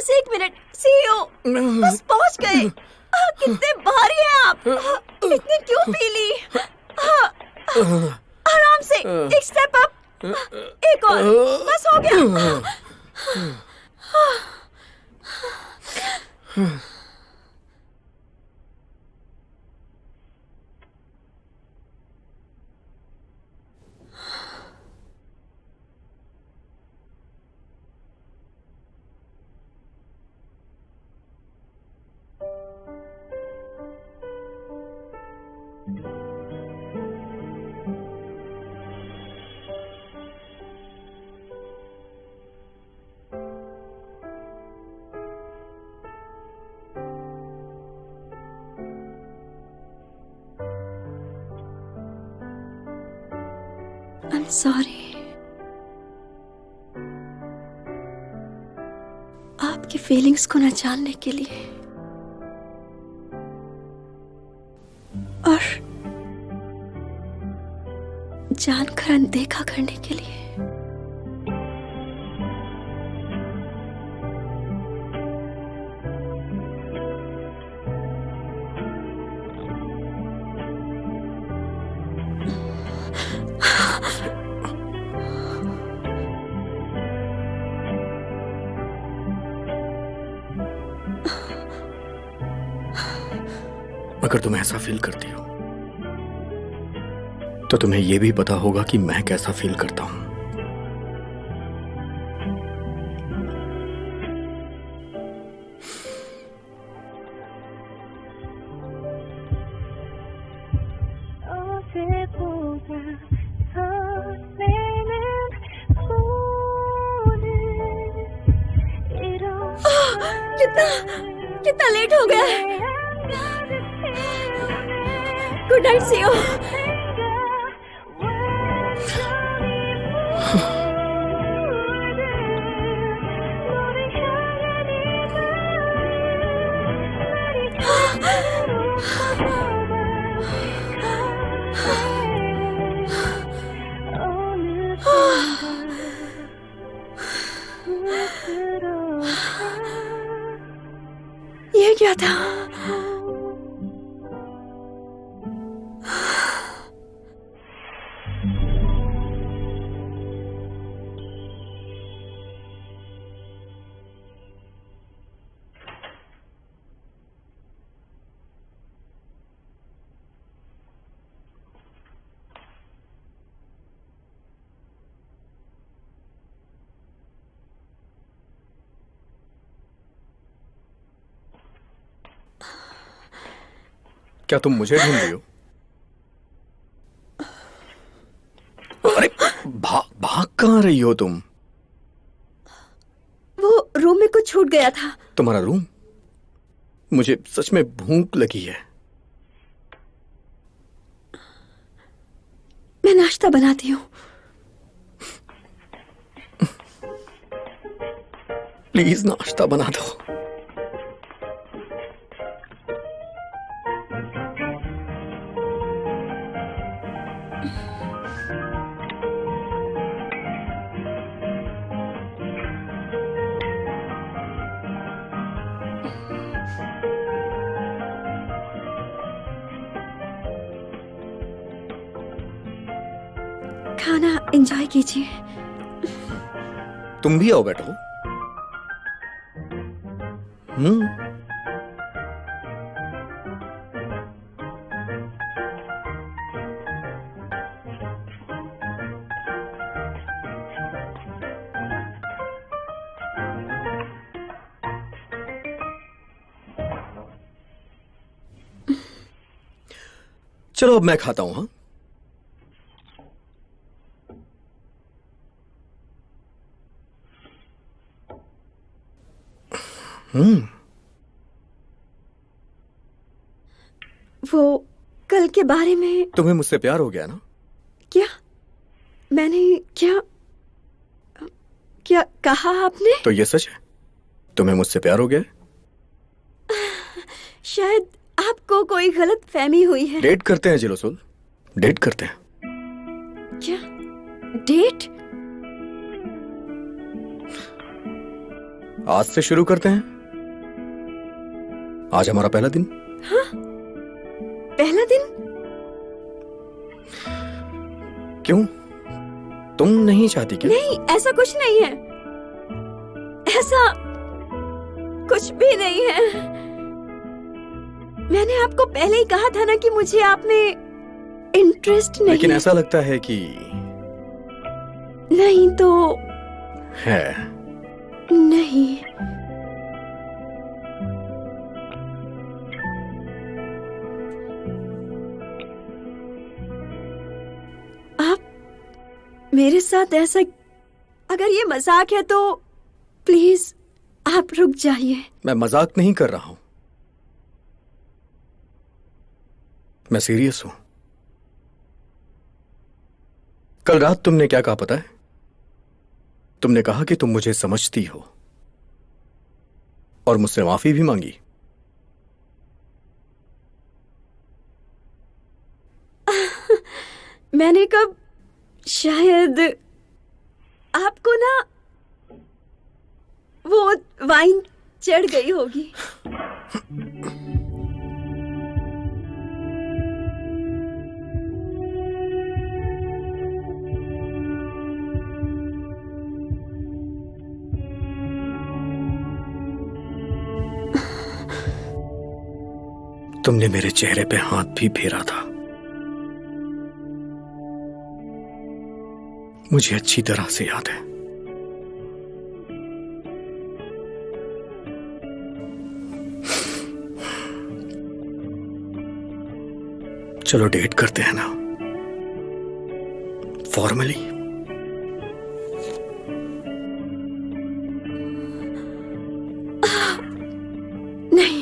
बस 1 minute. CEO, बस पहुंच गए। कितने भारी हैं आप। इतनी क्यों पी ली? आराम से, एक स्टेप अप, एक और, बस हो गया। I'm sorry। आपकी फीलिंग्स को न जानने के लिए और जानकर अनदेखा करने के लिए। अगर तुम ऐसा फील करती हो तो तुम्हें यह भी पता होगा कि मैं कैसा फील करता हूं। कितना लेट हो गया है। Good night CEO. ये क्या था? क्या तुम मुझे ढूंढ रही हो? अरे भाग कहाँ रही हो तुम? वो रूम में कुछ छूट गया था। तुम्हारा रूम? मुझे सच में भूख लगी है। मैं नाश्ता बनाती हूँ। प्लीज नाश्ता बना दो। खाना एंजॉय कीजिए। तुम भी आओ, बैठो। चलो अब मैं खाता हूं। हाँ, वो कल के बारे में। तुम्हें मुझसे प्यार हो गया ना? क्या? मैंने क्या कहा आपने? तो ये सच है, तुम्हें मुझसे प्यार हो गया? शायद आपको कोई गलत फहमी हुई है। डेट करते हैं जिलोसुल, डेट करते हैं। क्या डेट? आज से शुरू करते हैं। आज हमारा पहला दिन। हाँ? पहला दिन? क्यों, तुम नहीं चाहती क्या? नहीं, ऐसा कुछ नहीं है। ऐसा कुछ भी नहीं है। मैंने आपको पहले ही कहा था ना कि मुझे आप में इंटरेस्ट नहीं। लेकिन ऐसा लगता है कि नहीं तो है। नहीं। आप मेरे साथ ऐसा, अगर ये मजाक है तो प्लीज आप रुक जाइए। मैं मजाक नहीं कर रहा हूं, मैं सीरियस हूं। कल रात तुमने क्या कहा पता है? तुमने कहा कि तुम मुझे समझती हो और मुझसे माफी भी मांगी। मैंने कब, शायद आपको ना वो वाइन चढ़ गई होगी। तुमने मेरे चेहरे पे हाथ भी फेरा था। मुझे अच्छी तरह से याद है। चलो डेट करते हैं ना, फॉर्मली। नहीं।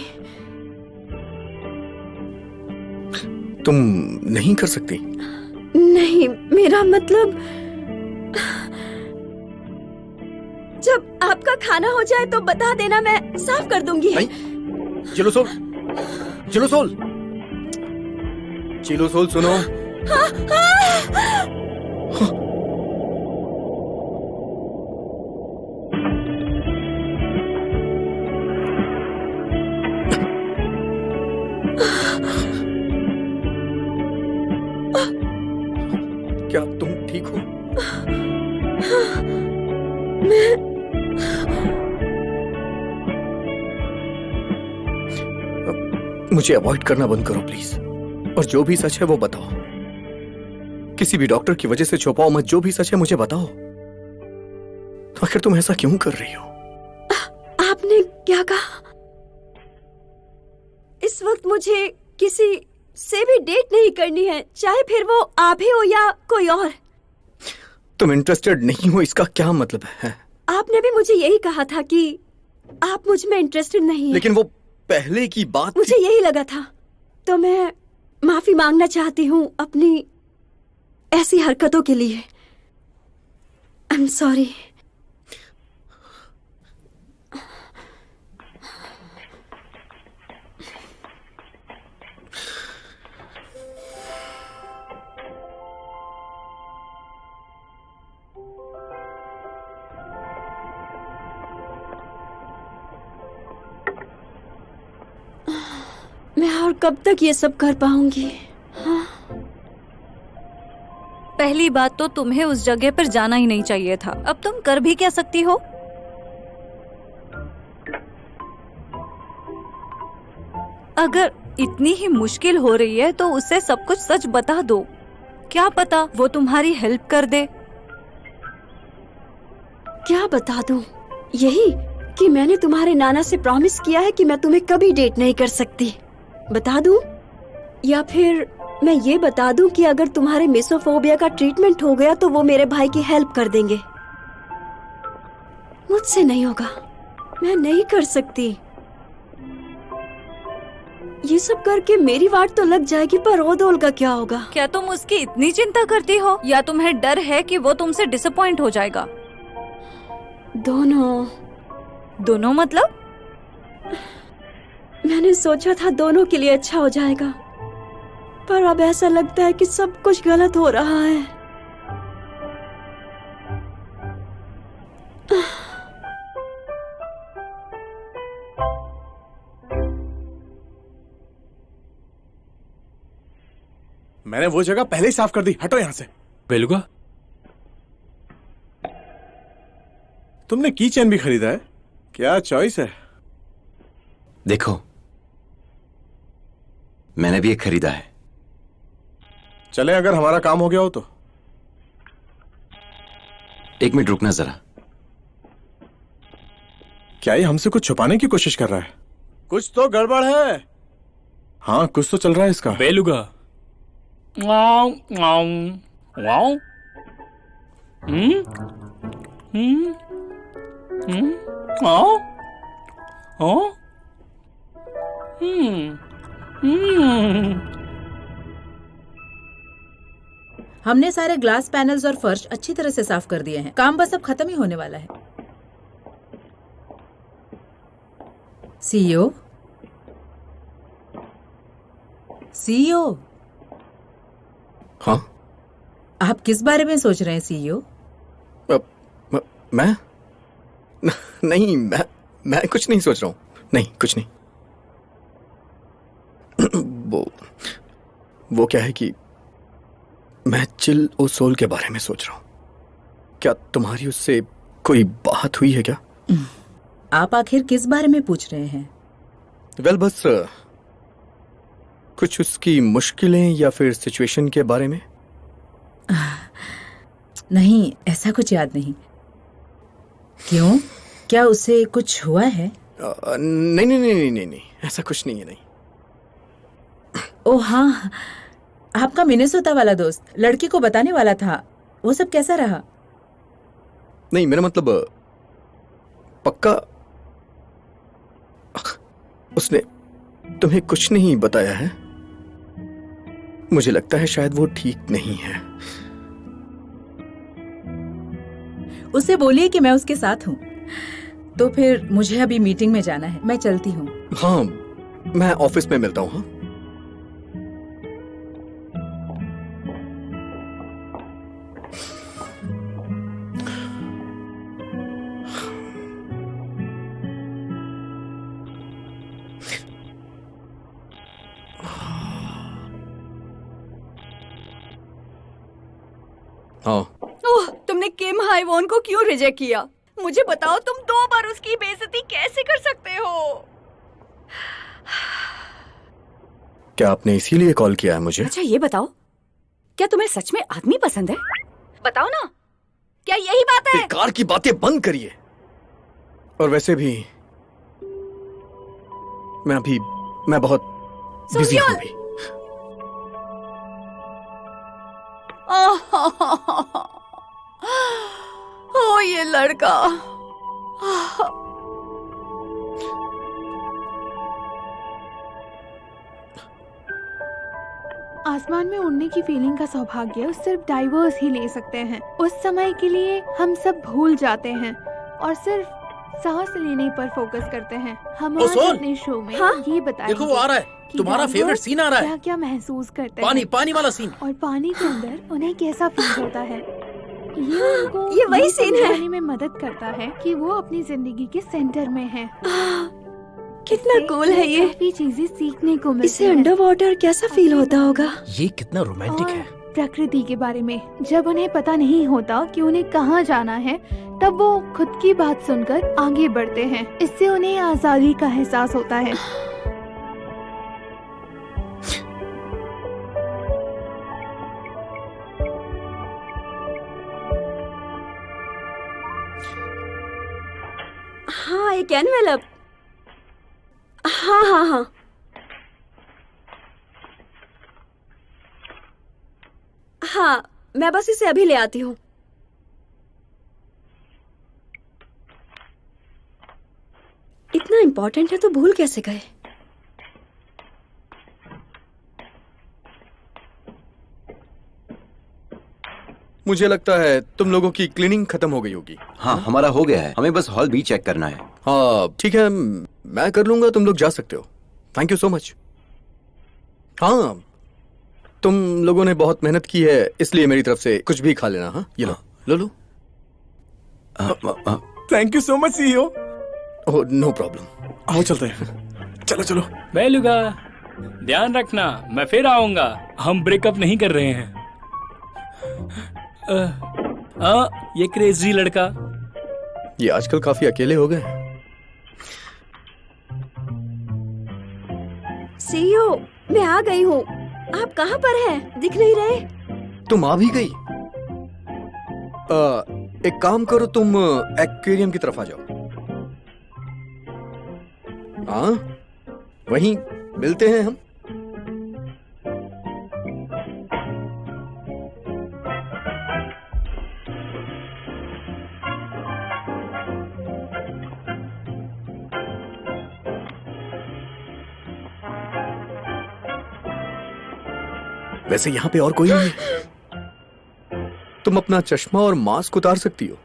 तुम नहीं कर सकती? नहीं, मेरा मतलब जब आपका खाना हो जाए तो बता देना, मैं साफ कर दूंगी। चिलुसोल, चिलुसोल, चिलुसोल सुनो। क्या तुम ठीक हो? मुझे अवॉइड करना बंद करो प्लीज, और जो भी सच है वो बताओ। किसी भी डॉक्टर की वजह से छुपाओ मत। जो भी सच है मुझे बताओ। तो आखिर तुम ऐसा क्यों कर रही हो? आपने क्या कहा? इस वक्त मुझे किसी से भी डेट नहीं करनी है, चाहे फिर वो आप ही हो या कोई और। तुम इंटरेस्टेड नहीं हो, इसका क्या मतलब है? आपने भी मुझे यही कहा था कि आप मुझ में इंटरेस्टेड नहीं हैं। लेकिन वो पहले की बात मुझे यही लगा था, तो मैं माफी मांगना चाहती हूँ अपनी ऐसी हरकतों के लिए। I am sorry. मैं और कब तक ये सब कर पाऊंगी? हाँ। पहली बात तो तुम्हें उस जगह पर जाना ही नहीं चाहिए था। अब तुम कर भी क्या सकती हो? अगर इतनी ही मुश्किल हो रही है तो उसे सब कुछ सच बता दो। क्या पता वो तुम्हारी हेल्प कर दे। क्या बता दूं? यही कि मैंने तुम्हारे नाना से प्रॉमिस किया है कि मैं तुम्हें कभी डेट नहीं कर सकती। बता दूं? या फिर मैं ये बता दूं कि अगर तुम्हारे मिसोफोबिया का ट्रीटमेंट हो गया तो वो मेरे भाई की हेल्प कर देंगे। मुझसे नहीं होगा, मैं नहीं कर सकती। ये सब करके मेरी वाट तो लग जाएगी, पर ओदोल का क्या होगा? क्या तुम उसकी इतनी चिंता करती हो, या तुम्हें डर है कि वो तुमसे डिसअपॉइंट हो जाएगा? दोनों मतलब? मैंने सोचा था दोनों के लिए अच्छा हो जाएगा, पर अब ऐसा लगता है कि सब कुछ गलत हो रहा है। मैंने वो जगह पहले ही साफ कर दी, हटो यहाँ से। बेलुगा, तुमने की चैन भी खरीदा है, क्या चॉइस है। देखो, मैंने भी एक खरीदा है। चले अगर हमारा काम हो गया हो तो। एक मिनट रुकना जरा। क्या ये हमसे कुछ छुपाने की कोशिश कर रहा है? कुछ तो गड़बड़ है। हाँ, कुछ तो चल रहा है इसका। बेलुगा। Wow wow wow. आओ ओ हमने सारे ग्लास पैनल्स और फर्श अच्छी तरह से साफ कर दिए हैं। काम बस अब खत्म ही होने वाला है। सीईओ, सीईओ, हाँ? आप किस बारे में सोच रहे हैं सीईओ? मैं नहीं, मैं कुछ नहीं सोच रहा हूँ। नहीं, कुछ नहीं। वो क्या है कि मैं चिल ओ सोल के बारे में सोच रहा हूँ। क्या तुम्हारी उससे कोई बात हुई है क्या? आप आखिर किस बारे में पूछ रहे हैं? वेल, बस कुछ उसकी मुश्किलें या फिर सिचुएशन के बारे में। नहीं, ऐसा कुछ याद नहीं। क्यों, क्या उससे कुछ हुआ है? नहीं नहीं नहीं नहीं नहीं नहीं, ऐसा कुछ नहीं है। नहीं। ओह हाँ, आपका मिनेसोटा वाला दोस्त लड़की को बताने वाला था, वो सब कैसा रहा? नहीं, मेरा मतलब पक्का उसने तुम्हें कुछ नहीं बताया है? मुझे लगता है शायद वो ठीक नहीं है। उससे बोलिए कि मैं उसके साथ हूँ। तो फिर मुझे अभी मीटिंग में जाना है, मैं चलती हूँ। हाँ, मैं ऑफिस में मिलता हूँ। हाँ, हाँ। ओह, तुमने किम हाईवॉन को क्यों रिजेक्ट किया? मुझे बताओ, तुम 2 बार उसकी बेइज्जती कैसे कर सकते हो? क्या आपने इसीलिए कॉल किया है मुझे? अच्छा ये बताओ, क्या तुम्हें सच में आदमी पसंद है? बताओ ना, क्या यही बात है? बेकार की बातें बंद करिए। और वैसे भी मैं बहुत बिजी हूँ अभी। ओ ये लड़का। आसमान में उड़ने की फीलिंग का सौभाग्य सिर्फ डाइवर्स ही ले सकते हैं। उस समय के लिए हम सब भूल जाते हैं और सिर्फ सांस लेने पर फोकस करते हैं। हम आज अपने शो में ये बताएंगे, देखो वो आ रहा है, तुम्हारा फेवरेट सीन आ रहा है। क्या क्या महसूस करते पानी हैं, पानी वाला सीन, और पानी के अंदर उन्हें कैसा फील होता है। ये उनको ये वही सीन है। समझाने में मदद करता है कि वो अपनी जिंदगी के सेंटर में है। कितना कूल है ये। काफी चीजें सीखने को मिलती इसे हैं। अंडर वाटर कैसा फील होता होगा? ये कितना रोमांटिक और है। प्रकृति के बारे में जब उन्हें पता नहीं होता कि उन्हें कहाँ जाना है, तब वो खुद की बात सुनकर आगे बढ़ते हैं। इससे उन्हें आजादी का एहसास होता है। हाँ, एक एनवेलप। हाँ हाँ हाँ, हाँ, मैं बस इसे अभी ले आती हूँ। इतना इम्पोर्टेंट है तो भूल कैसे गए? मुझे लगता है तुम लोगों की क्लीनिंग खत्म हो गई होगी। हाँ, हमारा हो गया है, हमें बस हॉल भी चेक करना है। हाँ ठीक है, मैं कर लूंगा, तुम लोग जा सकते हो। Thank you so much. हाँ, तुम लोगों ने बहुत मेहनत की है, इसलिए मेरी तरफ से कुछ भी खा लेना। हाँ, ये लो लो लो। Thank you so much CEO. Oh, no problem. आओ चलते हैं, चलो चलो। बेलुगा, ध्यान रखना, मैं फिर आऊंगा। हम ब्रेकअप नहीं कर रहे हैं। ये क्रेजी लड़का। ये आजकल काफी अकेले हो गए। सीईओ, मैं आ गई हूँ। आप कहाँ पर हैं? दिख नहीं रहे। तुम आ भी गई? एक काम करो, तुम एक्वेरियम की तरफ आ जाओ। हाँ, वहीं मिलते हैं हम। वैसे यहाँ पे और कोई नहीं है। तुम अपना चश्मा और मास्क उतार सकती हो।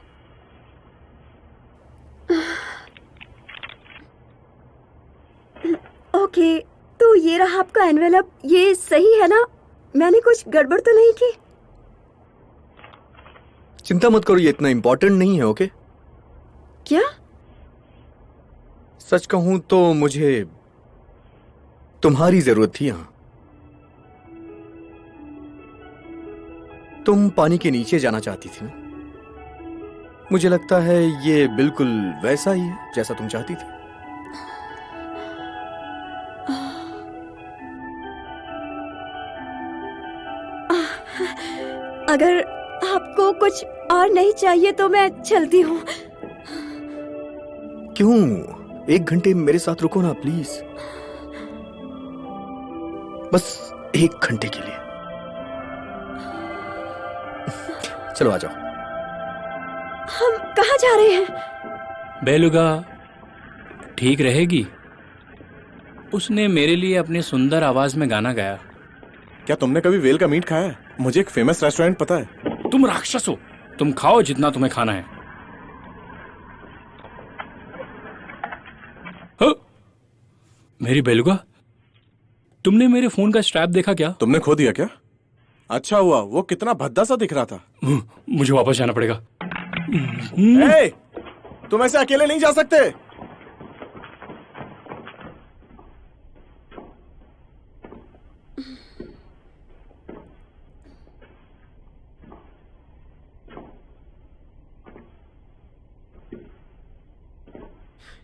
ओके, तो ये रहा आपका एनवेलप। ये सही है ना? मैंने कुछ गड़बड़ तो नहीं की? चिंता मत करो, ये इतना इंपॉर्टेंट नहीं है। ओके? क्या? सच कहूं तो मुझे तुम्हारी जरूरत थी यहां। तुम पानी के नीचे जाना चाहती थी ना? मुझे लगता है ये बिल्कुल वैसा ही है जैसा तुम चाहती थी। अगर आपको कुछ और नहीं चाहिए तो मैं चलती हूँ। क्यों? 1 घंटे मेरे साथ रुको ना प्लीज, बस 1 घंटे के लिए। चलो आ जाओ। हम कहाँ जा रहे हैं? बेलुगा ठीक रहेगी। उसने मेरे लिए अपनी सुंदर आवाज में गाना गाया। क्या तुमने कभी वेल का मीट खाया है? मुझे एक फेमस रेस्टोरेंट पता है। तुम राक्षस हो, तुम खाओ जितना तुम्हें खाना है। मेरी बेलुगा, तुमने मेरे फोन का स्ट्रैप देखा क्या? तुमने खो दिया क्या? अच्छा हुआ, वो कितना भद्दा सा दिख रहा था। मुझे वापस जाना पड़ेगा। ए, तुम ऐसे अकेले नहीं जा सकते।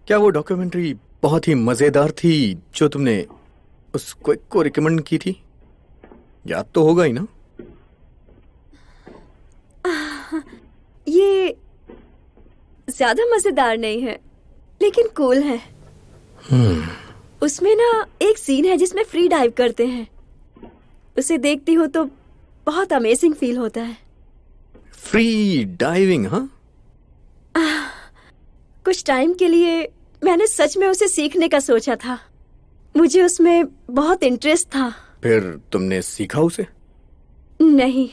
क्या वो डॉक्यूमेंट्री बहुत ही मजेदार थी जो तुमने उस क्विक को रिकमेंड की थी? याद तो होगा ही ना? ये ज्यादा मजेदार नहीं है, लेकिन कूल है। उसमें ना एक सीन है जिसमें फ्री डाइव करते हैं। उसे देखती हूँ तो बहुत अमेजिंग फील होता है। Free diving? हाँ, कुछ टाइम के लिए मैंने सच में उसे सीखने का सोचा था। मुझे उसमें बहुत इंटरेस्ट था। फिर तुमने सीखा उसे? नहीं,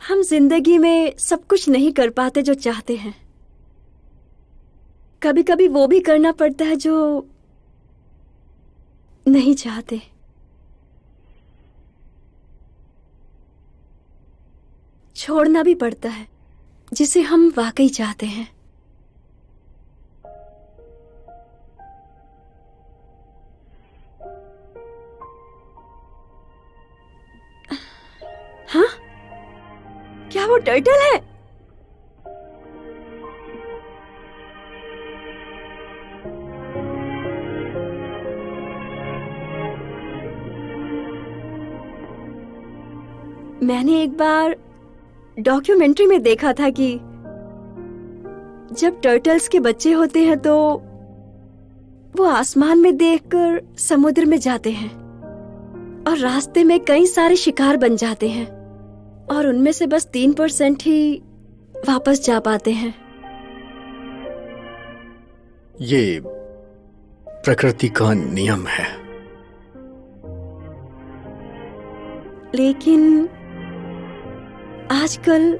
हम जिंदगी में सब कुछ नहीं कर पाते जो चाहते हैं। कभी कभी वो भी करना पड़ता है जो नहीं चाहते। छोड़ना भी पड़ता है जिसे हम वाकई चाहते हैं। हाँ? क्या वो टर्टल है? मैंने एक बार डॉक्यूमेंट्री में देखा था कि जब टर्टल्स के बच्चे होते हैं तो वो आसमान में देखकर समुद्र में जाते हैं और रास्ते में कई सारे शिकार बन जाते हैं और उनमें से बस 3% ही वापस जा पाते हैं। ये प्रकृति का नियम है। लेकिन आजकल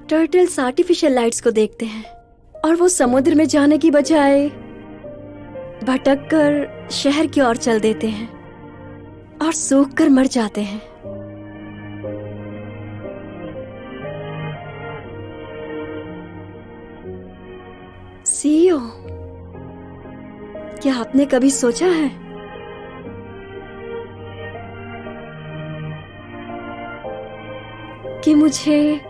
टर्टल्स आर्टिफिशियल लाइट्स को देखते हैं और वो समुद्र में जाने की बजाय भटककर शहर की ओर चल देते हैं और सूखकर मर जाते हैं। सीईओ, क्या आपने कभी सोचा है कि मुझे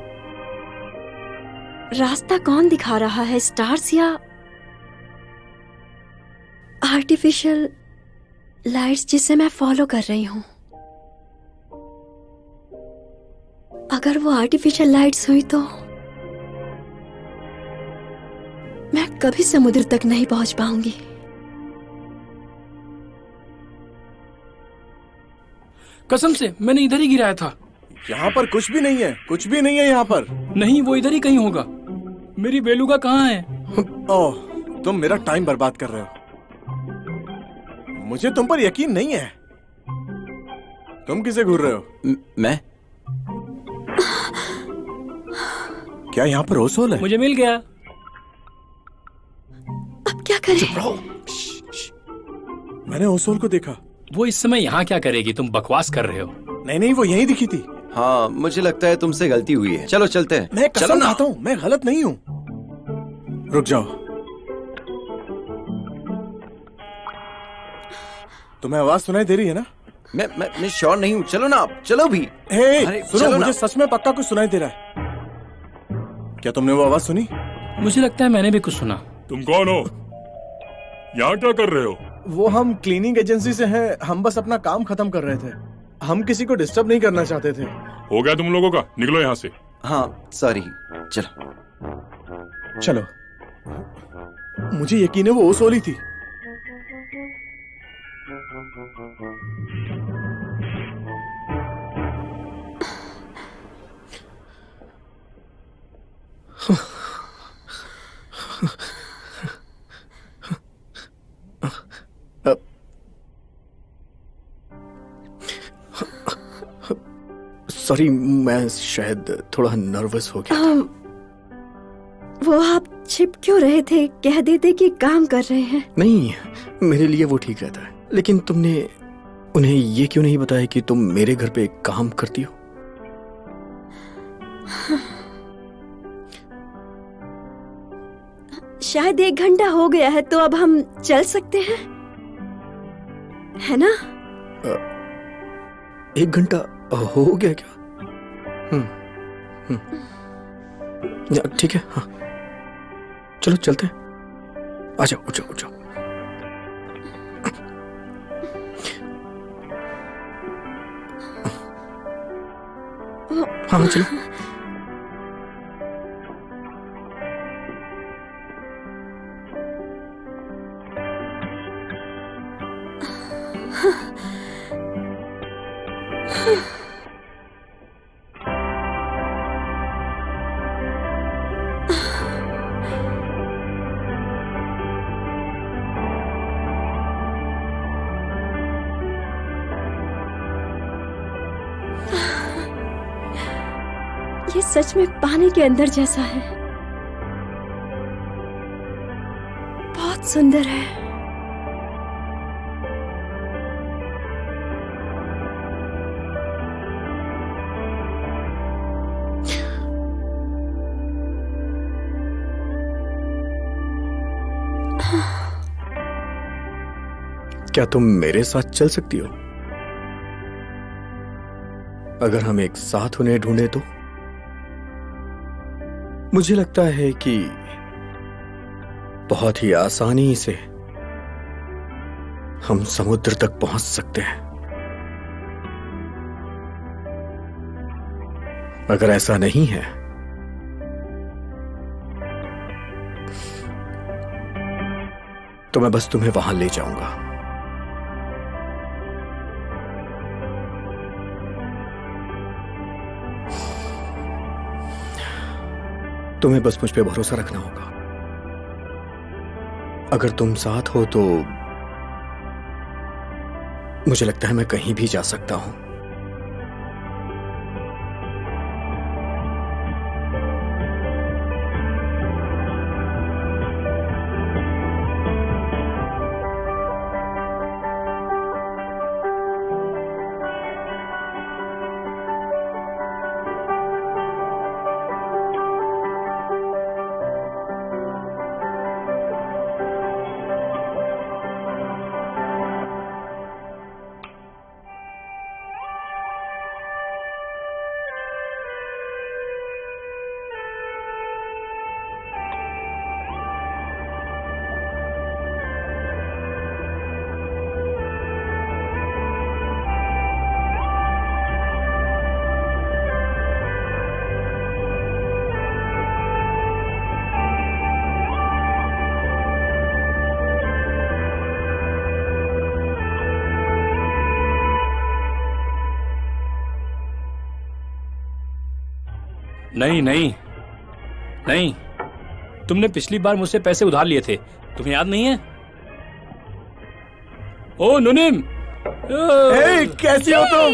रास्ता कौन दिखा रहा है, स्टार्स या आर्टिफिशियल लाइट्स जिसे मैं फॉलो कर रही हूं? अगर वो आर्टिफिशियल लाइट्स हुई तो मैं कभी समुद्र तक नहीं पहुंच पाऊंगी। कसम से मैंने इधर ही गिराया था। यहाँ पर कुछ भी नहीं है, कुछ भी नहीं है यहाँ पर। नहीं, वो इधर ही कहीं होगा। मेरी बेलुगा कहाँ है? ओह, तुम मेरा टाइम बर्बाद कर रहे हो। मुझे तुम पर यकीन नहीं है। तुम किसे घूर रहे हो? मैं? क्या यहाँ पर ओसोल है? मुझे मिल गया। अब क्या करें? चुप रहो। मैंने ओसोल को देखा। वो इस समय यहाँ क्या करेगी? तुम बकवास कर रहे हो। नहीं, वो यहीं दिखी थी। हाँ, मुझे लगता है तुमसे गलती हुई है। चलो चलते हैं। मैं कसम खाता हूँ, मैं गलत नहीं हूँ। रुक जाओ। तुम्हें आवाज सुनाई दे रही है ना? मैं श्योर नहीं हूँ। चलो ना आप, चलो भी। हे, सुनो, मुझे सच में पक्का कुछ सुनाई दे रहा है। क्या तुमने वो आवाज सुनी? मुझे लगता है मैंने भी कुछ सुना। तुम कौन हो? यहाँ क्या कर रहे हो? वो हम क्लीनिंग एजेंसी से हैं। हम बस अपना काम खत्म कर रहे थे। हम किसी को डिस्टर्ब नहीं करना चाहते थे। हो गया तुम लोगों का? निकलो यहाँ से। हाँ, सॉरी। चलो। मुझे यकीन है वो ओसोली थी। सॉरी, मैं शायद थोड़ा नर्वस हो गया। वो आप छिप क्यों रहे थे? कह देते कि काम कर रहे हैं। नहीं, मेरे लिए वो ठीक रहता है। लेकिन तुमने उन्हें ये क्यों नहीं बताया कि तुम मेरे घर पे काम करती हो? शायद 1 घंटा हो गया है, तो अब हम चल सकते हैं, है ना? 1 घंटा हो गया क्या? ठीक है। हाँ, चलो चलते हैं। आ जाओ, उठ जाओ। हाँ, चलो। ये सच में पानी के अंदर जैसा है। बहुत सुंदर है। क्या तुम मेरे साथ चल सकती हो? अगर हम एक साथ उन्हें ढूंढे तो? मुझे लगता है कि बहुत ही आसानी से हम समुद्र तक पहुंच सकते हैं। अगर ऐसा नहीं है तो मैं बस तुम्हें वहां ले जाऊंगा। तुम्हें बस मुझ पे भरोसा रखना होगा। अगर तुम साथ हो तो मुझे लगता है मैं कहीं भी जा सकता हूं। नहीं नहीं नहीं, तुमने पिछली बार मुझसे पैसे उधार लिए थे, तुम्हें याद नहीं है? ओ नुनिम, हे, कैसी हो तुम?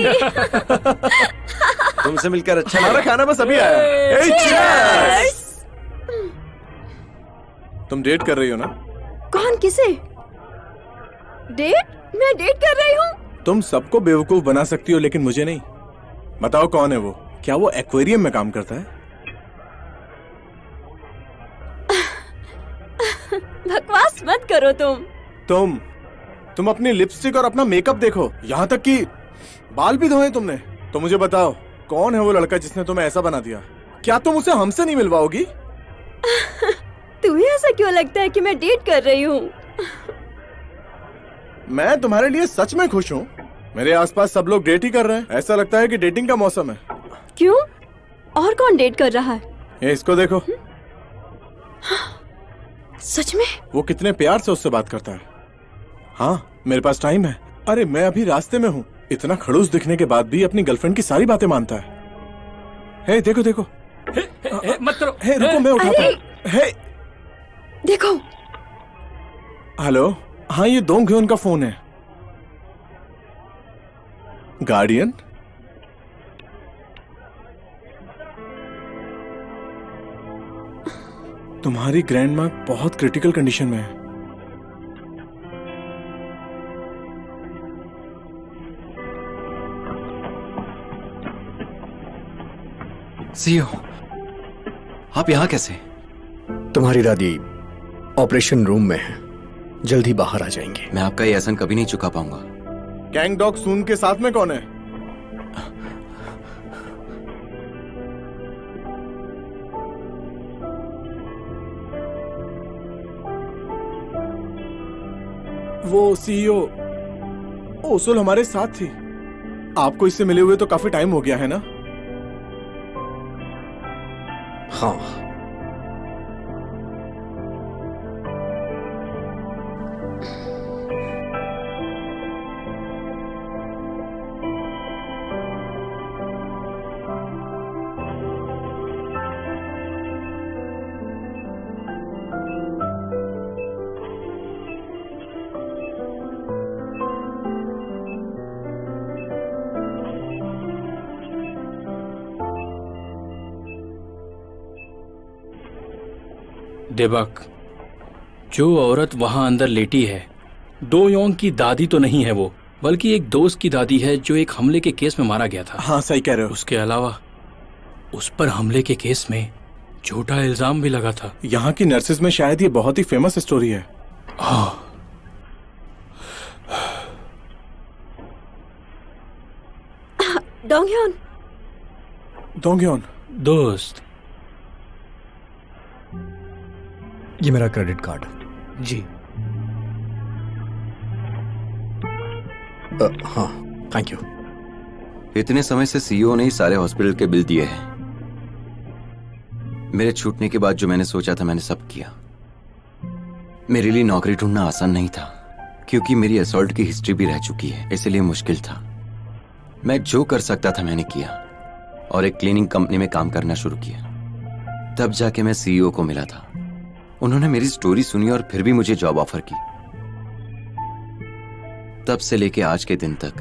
तुमसे मिलकर अच्छा हमारा लगा। खाना बस अभी आया। हे, cheers! तुम डेट कर रही हो ना? कौन, किसे? डेट? मैं डेट कर रही हूँ? तुम सबको बेवकूफ बना सकती हो लेकिन मुझे नहीं। बताओ कौन है वो? क्या वो एक्वेरियम में काम करता है? बकवास मत करो तुम अपनी लिपस्टिक और अपना मेकअप देखो, यहाँ तक कि बाल भी धोए तुमने। तो मुझे बताओ कौन है वो लड़का जिसने तुम्हें ऐसा बना दिया? क्या तुम उसे हमसे नहीं मिलवाओगी? तुम्हें ऐसा क्यों लगता है कि मैं डेट कर रही हूँ? मैं तुम्हारे लिए सच में खुश हूँ। मेरे आसपास सब लोग डेट ही कर रहे हैं। ऐसा लगता है कि डेटिंग का मौसम है। क्यों? और कौन डेट कर रहा है? ये इसको देखो। सच में? वो कितने प्यार से उससे बात करता है। हाँ, मेरे पास टाइम है। अरे मैं अभी रास्ते में हूँ। इतना खड़ूस दिखने के बाद भी अपनी गर्लफ्रेंड की सारी बातें मानता है। हे देखो देखो। मत करो। हे रुको, मैं उठाता हूँ। हे देखो। हेलो, हाँ ये दोंगह्योन का फोन है। गार्डियन? तुम्हारी ग्रैंड माँ बहुत क्रिटिकल कंडीशन में है। सीओ, आप यहाँ कैसे? तुम्हारी दादी ऑपरेशन रूम में है, जल्दी बाहर आ जाएंगे। मैं आपका ये एहसान कभी नहीं चुका पाऊंगा। कैंग डॉग सून के साथ में कौन है? वो सीईओ ओसुल हमारे साथ थी। आपको इससे मिले हुए तो काफी टाइम हो गया है ना? हाँ। देबक, जो औरत वहां अंदर लेटी है, दो योंग की दादी तो नहीं है वो, बल्कि एक दोस्त की दादी है जो एक हमले के केस में मारा गया था। हाँ सही कह रहे हो। उसके अलावा उस पर हमले के केस में झूठा इल्जाम भी लगा था। यहाँ की नर्सेज में शायद ये बहुत ही फेमस स्टोरी है। हाँ। दोंगह्योन। दोंगह्योन। दोस्त, ये मेरा क्रेडिट कार्ड। जी। हाँ, थैंक यू। इतने समय से सीईओ ने ही सारे हॉस्पिटल के बिल दिए हैं। मेरे छूटने के बाद जो मैंने सोचा था मैंने सब किया। मेरे लिए नौकरी ढूंढना आसान नहीं था, क्योंकि मेरी असॉल्ट की हिस्ट्री भी रह चुकी है, इसलिए मुश्किल था। मैं जो कर सकता था मैंने किया और एक क्लीनिंग कंपनी में काम करना शुरू किया। तब जाके मैं सीईओ को मिला था। उन्होंने मेरी स्टोरी सुनी और फिर भी मुझे जॉब ऑफर की। तब से लेके आज के दिन तक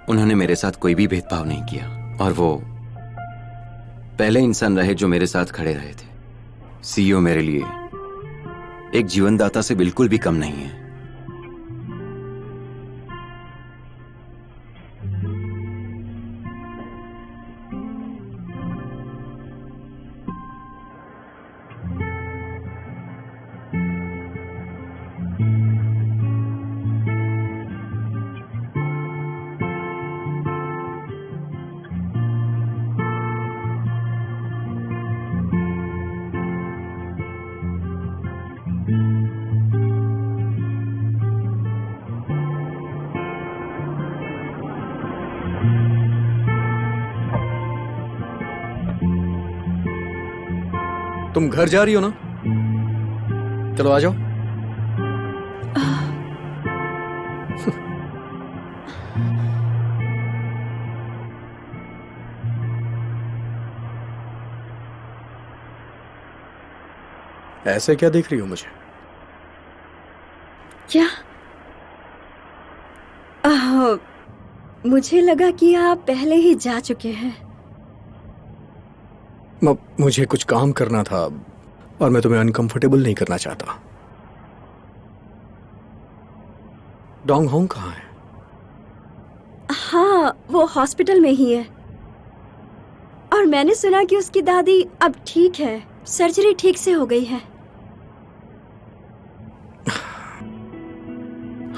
उन्होंने मेरे साथ कोई भी भेदभाव नहीं किया, और वो पहले इंसान रहे जो मेरे साथ खड़े रहे थे। सीईओ मेरे लिए एक जीवनदाता से बिल्कुल भी कम नहीं है। तुम घर जा रही हो ना? चलो आ जाओ। ऐसे क्या देख रही हो मुझे? क्या? मुझे लगा कि आप पहले ही जा चुके हैं। मुझे कुछ काम करना था और मैं तुम्हें अनकंफर्टेबल नहीं करना चाहता। डोंग होंग कहाँ है? हाँ, वो हॉस्पिटल में ही है। और मैंने सुना कि उसकी दादी अब ठीक है, सर्जरी ठीक से हो गई है।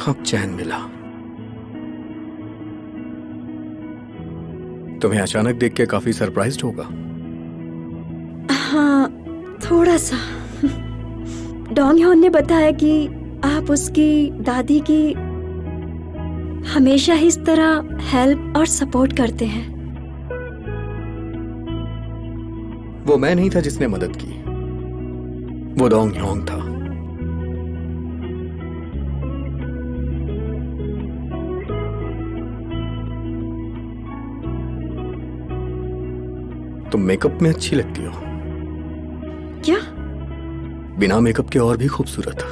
अब चैन मिला। तुम्हें अचानक देख के काफी सरप्राइज्ड होगा। हाँ, थोड़ा सा। डोंग ह्योन ने बताया कि आप उसकी दादी की हमेशा ही इस तरह हेल्प और सपोर्ट करते हैं। वो मैं नहीं था जिसने मदद की, वो डोंग ह्योन था। तुम मेकअप में अच्छी लगती हो। क्या? बिना मेकअप के और भी खूबसूरत।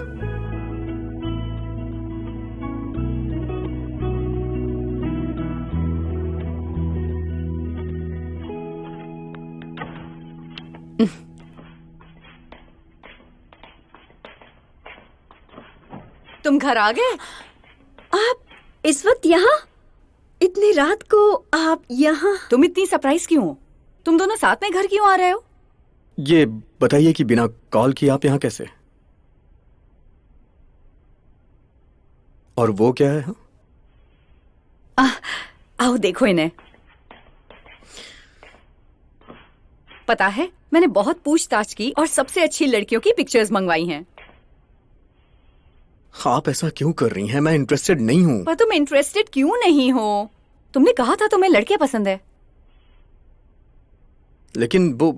तुम घर आ गए? आप इस वक्त यहाँ? इतनी रात को आप यहाँ? तुम इतनी सरप्राइज क्यों हो? तुम दोनों साथ में घर क्यों आ रहे हो? ये बताइए कि बिना कॉल किए आप यहाँ कैसे? और वो क्या है? आओ देखो इन्हें। पता है, मैंने बहुत पूछताछ की और सबसे अच्छी लड़कियों की पिक्चर्स मंगवाई हैं। आप ऐसा क्यों कर रही हैं? मैं इंटरेस्टेड नहीं हूँ। पर तुम इंटरेस्टेड क्यों नहीं हो? तुमने कहा था तुम्हें लड़कियां पसंद है। लेकिन वो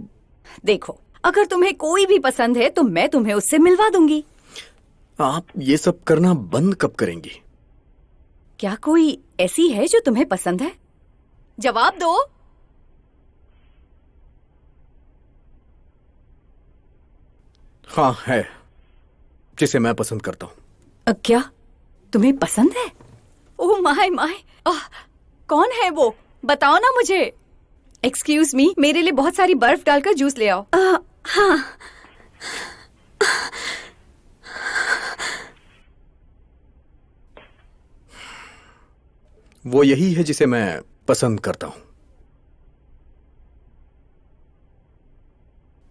देखो, अगर तुम्हें कोई भी पसंद है तो मैं तुम्हें उससे मिलवा दूंगी। आप ये सब करना बंद कब करेंगी? क्या कोई ऐसी है जो तुम्हें पसंद है? जवाब दो। हाँ है, जिसे मैं पसंद करता हूँ। क्या तुम्हें पसंद है? ओह माय माय, कौन है वो? बताओ ना मुझे। एक्सक्यूज मी, मेरे लिए बहुत सारी बर्फ डालकर जूस ले आओ। हाँ। वो यही है जिसे मैं पसंद करता हूं।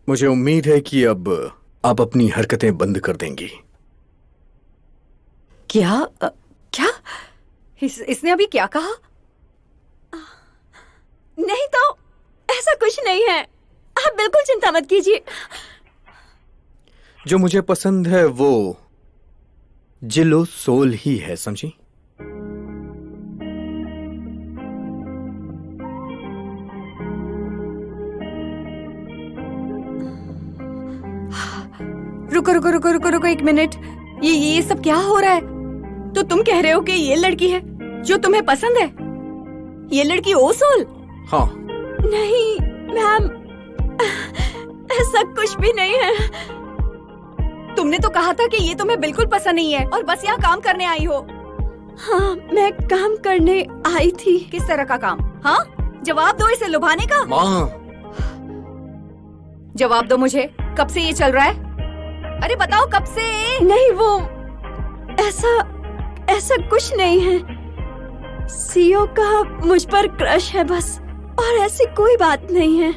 मुझे उम्मीद है कि अब आप अपनी हरकतें बंद कर देंगी। क्या? क्या? इसने अभी क्या कहा? नहीं तो ऐसा कुछ नहीं है, आप बिल्कुल चिंता मत कीजिए। जो मुझे पसंद है वो जिलो सोल ही है, समझी? रुको रुको रुको रुको रुको एक मिनट। ये सब क्या हो रहा है? तो तुम कह रहे हो कि ये लड़की है जो तुम्हें पसंद है? ये लड़की ओ सोल? हाँ। नहीं मैम, ऐसा कुछ भी नहीं है। तुमने तो कहा था कि ये तुम्हें बिल्कुल पसंद नहीं है और बस यहाँ काम करने आई हो। हाँ, मैं काम करने आई थी। किस तरह का काम? हाँ, जवाब दो। इसे लुभाने का? माँ, जवाब दो मुझे, कब से ये चल रहा है? अरे बताओ कब से? नहीं, वो ऐसा कुछ नहीं है। सीओ का मुझ पर क्रश है बस, और ऐसी कोई बात नहीं है।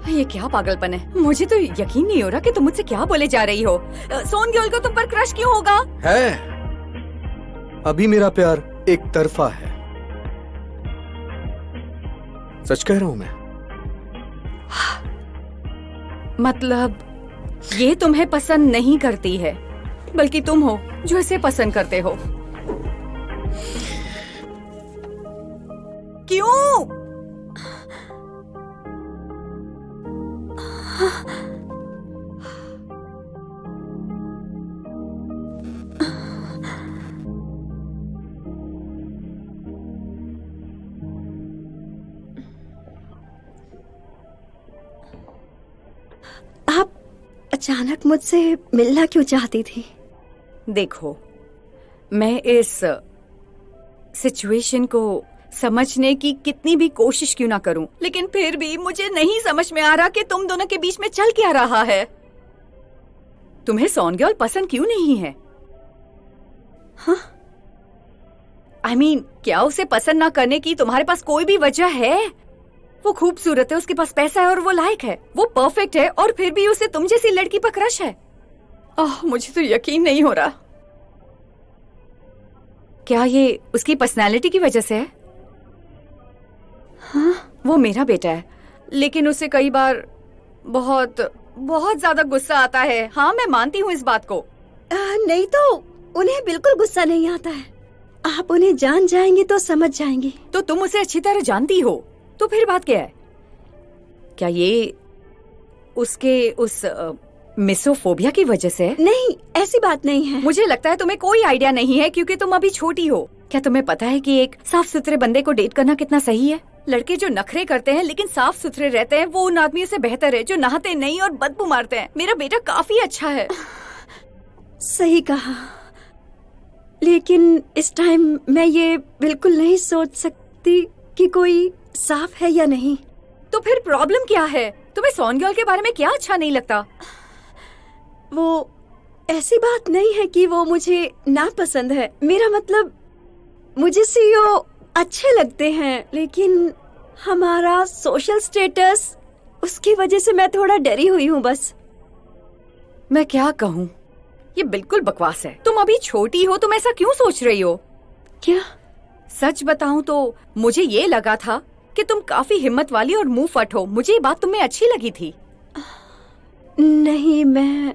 ये क्या पागलपन है? मुझे तो यकीन नहीं हो रहा कि तुम मुझसे क्या बोले जा रही हो। सोन ग्योल को तुम पर क्रश क्यों होगा? है, अभी मेरा प्यार एक तरफा है। सच कह रहा हूं मैं। मतलब ये तुम्हें पसंद नहीं करती है, बल्कि तुम हो जो इसे पसंद करते हो। क्यों? अचानक मुझसे मिलना क्यों चाहती थी? देखो, मैं इस सिचुएशन को समझने की कितनी भी कोशिश क्यों ना करूं, लेकिन फिर भी मुझे नहीं समझ में आ रहा कि तुम दोनों के बीच में चल क्या रहा है। तुम्हें सोनग्योल पसंद क्यों नहीं है? हाँ? I mean, क्या उसे पसंद ना करने की तुम्हारे पास कोई भी वजह है? वो खूबसूरत है, उसके पास पैसा है और वो लायक है, वो परफेक्ट है, और फिर भी उसे तुम जैसी लड़की पर क्रश है। मुझे तो यकीन नहीं हो रहा। क्या ये उसकी पर्सनालिटी की वजह से है? हाँ? वो मेरा बेटा है, लेकिन उसे कई बार बहुत बहुत ज्यादा गुस्सा आता है। हाँ, मैं मानती हूँ इस बात को। नहीं तो उन्हें बिल्कुल गुस्सा नहीं आता है। आप उन्हें जान जाएंगे तो समझ जाएंगे। तो तुम उसे अच्छी तरह जानती हो, तो फिर बात क्या है? क्या ये उसके उस मिसोफोबिया की वजह से है? नहीं, ऐसी बात नहीं है। मुझे लगता है तुम्हें कोई आइडिया नहीं है, क्योंकि तुम अभी छोटी हो। क्या तुम्हें पता है कि एक साफ सुथरे बंदे को डेट करना कितना सही है? लड़के जो नखरे करते हैं लेकिन साफ सुथरे रहते हैं, वो उन आदमियों से बेहतर है जो नहाते नहीं और बदबू मारते हैं। मेरा बेटा काफी अच्छा है। सही कहा, लेकिन इस टाइम मैं ये बिल्कुल नहीं सोच सकती कि कोई साफ है या नहीं। तो फिर प्रॉब्लम क्या है? तुम्हें सोनग्योल के बारे में क्या अच्छा नहीं लगता? वो ऐसी बात नहीं है कि वो मुझे नापसंद है। मेरा मतलब, मुझे सीईओ अच्छे लगते हैं, लेकिन हमारा सोशल स्टेटस, उसकी वजह से मैं थोड़ा डरी हुई हूँ बस। मैं क्या कहूँ, ये बिल्कुल बकवास है। तुम अभी छोटी हो, तुम ऐसा क्यों सोच रही हो? क्या? सच बताऊं तो मुझे ये लगा था कि तुम काफी हिम्मत वाली और मुंह फट हो। मुझे ये बात तुम्हें अच्छी लगी थी। नहीं, मैं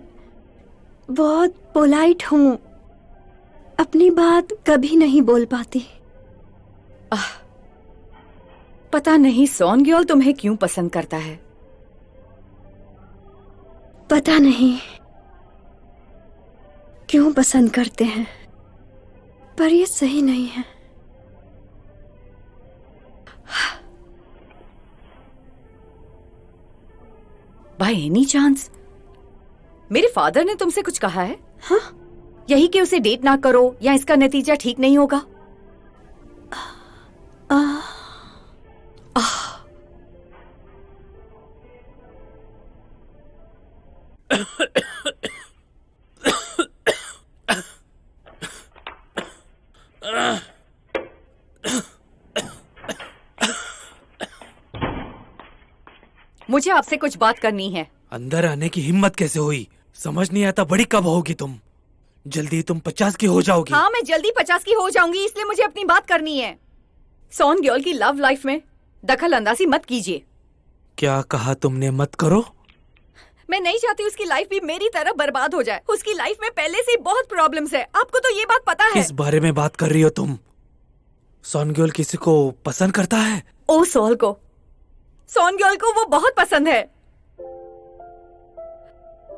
बहुत पोलाइट हूँ, अपनी बात कभी नहीं बोल पाती। पता नहीं सोनग्योल तुम्हें क्यों पसंद करता है। पता नहीं क्यों पसंद करते हैं, पर ये सही नहीं है। बाय एनी चांस मेरे फादर ने तुमसे कुछ कहा है? हाँ? यही कि उसे डेट ना करो या इसका नतीजा ठीक नहीं होगा? मुझे आपसे कुछ बात करनी है। अंदर आने की हिम्मत कैसे हुई? समझ नहीं आता बड़ी कब होगी तुम? जल्दी तुम 50 की हो जाओगी। हाँ, मैं जल्दी 50 की हो जाऊंगी, इसलिए मुझे अपनी बात करनी है। सोनग्योल की लव लाइफ में दखल अंदाजी मत कीजिए। क्या कहा तुमने? मत करो? मैं नहीं चाहती उसकी लाइफ भी मेरी तरह बर्बाद हो जाए। उसकी लाइफ में पहले से बहुत प्रॉब्लम्स है, आपको तो ये बात पता है। किस बारे में बात कर रही हो तुम? सोनग्योल किसी को पसंद करता है? ओ सोल को, सोनग्योल को वो बहुत पसंद है।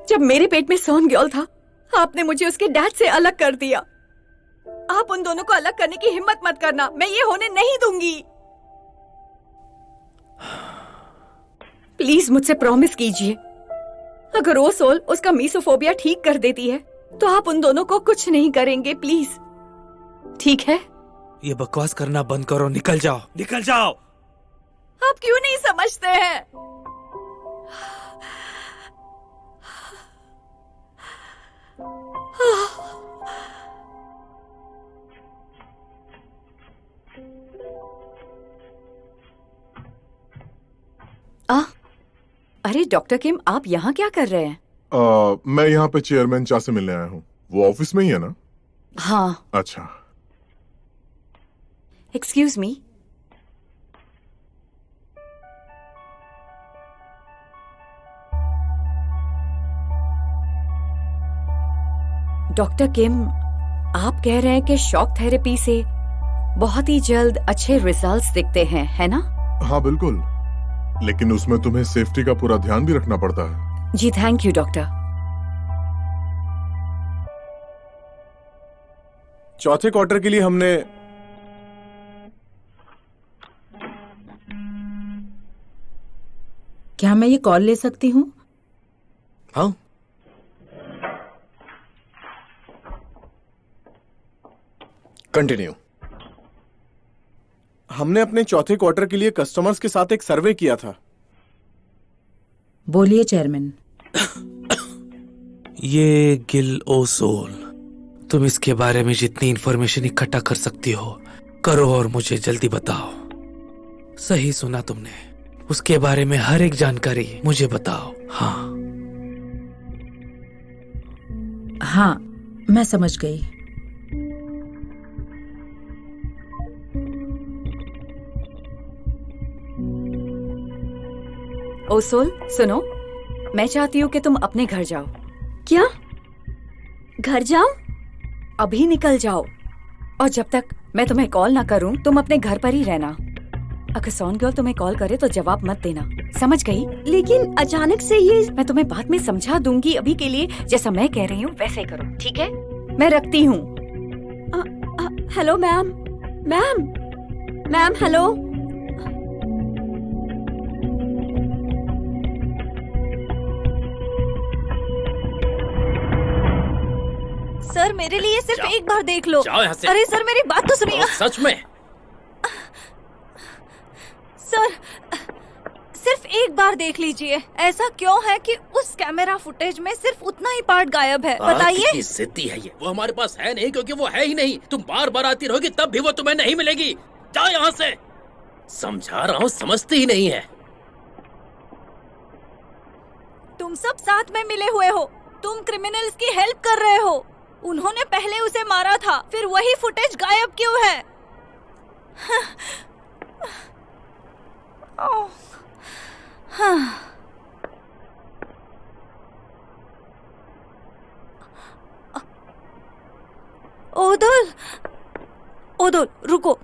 जब मेरे पेट में सोनग्योल था, आपने मुझे उसके डैड से अलग कर दिया। आप उन दोनों को अलग करने की हिम्मत मत करना, मैं ये होने नहीं दूंगी। प्लीज मुझसे प्रॉमिस कीजिए, अगर वो सोल उसका मिसोफोबिया ठीक कर देती है तो आप उन दोनों को कुछ नहीं करेंगे, प्लीज। ठीक है? ये बकवास करना बंद करो, निकल जाओ, निकल जाओ। आप क्यों नहीं समझते हैं? अरे डॉक्टर किम, आप यहाँ क्या कर रहे हैं? मैं यहाँ पे चेयरमैन चा से मिलने आया हूँ। वो ऑफिस में ही है ना? हाँ। अच्छा। Excuse me. डॉक्टर किम, आप कह रहे हैं कि शॉक थेरेपी से बहुत ही जल्द अच्छे रिजल्ट्स दिखते हैं, है ना? हाँ बिल्कुल, लेकिन उसमें तुम्हें सेफ्टी का पूरा ध्यान भी रखना पड़ता है। जी थैंक यू डॉक्टर। चौथे क्वार्टर के लिए हमने क्या मैं ये कॉल ले सकती हूँ? हाँ, कंटिन्यू। हमने अपने चौथे क्वार्टर के लिए कस्टमर्स के साथ एक सर्वे किया था। बोलिए चेयरमैन। ये गिल ओसोल, तुम इसके बारे में जितनी इंफॉर्मेशन इकट्ठा कर सकती हो करो और मुझे जल्दी बताओ। सही सुना तुमने, उसके बारे में हर एक जानकारी मुझे बताओ। हाँ, मैं समझ गई। ओसोल सुनो, मैं चाहती हूँ कि तुम अपने घर जाओ। क्या? घर जाओ? अभी निकल जाओ, और जब तक मैं तुम्हें कॉल ना करूँ तुम अपने घर पर ही रहना। अगर सॉन गर्ल तुम्हें कॉल करे तो जवाब मत देना, समझ गई? लेकिन अचानक से ये। मैं तुम्हें बाद में समझा दूंगी, अभी के लिए जैसा मैं कह रही हूँ वैसे करो, ठीक है? मैं रखती हूँ। Hello ma'am. Ma'am, ma'am hello. Sir मेरे लिए सिर्फ एक बार देख लो। जाओ यहाँ से। अरे सर मेरी बात तो सुनिए। सच में? सर सिर्फ एक बार देख लीजिए। ऐसा क्यों है कि उस कैमरा फुटेज में सिर्फ उतना ही पार्ट गायब है? बताइए। कितनी जिद्दी है ये। वो हमारे पास है नहीं क्योंकि वो है ही नहीं। तुम बार बार आती रहोगी तब भी वो तुम्हें नहीं मिलेगी। जाओ यहाँ से। समझा रहा हूँ, समझती ही नहीं है। तुम सब साथ में मिले हुए हो, तुम क्रिमिनल्स की हेल्प कर रहे हो। उन्होंने पहले उसे मारा था, फिर वही फुटेज गायब क्यों है? ओदुल, ओदुल रुको,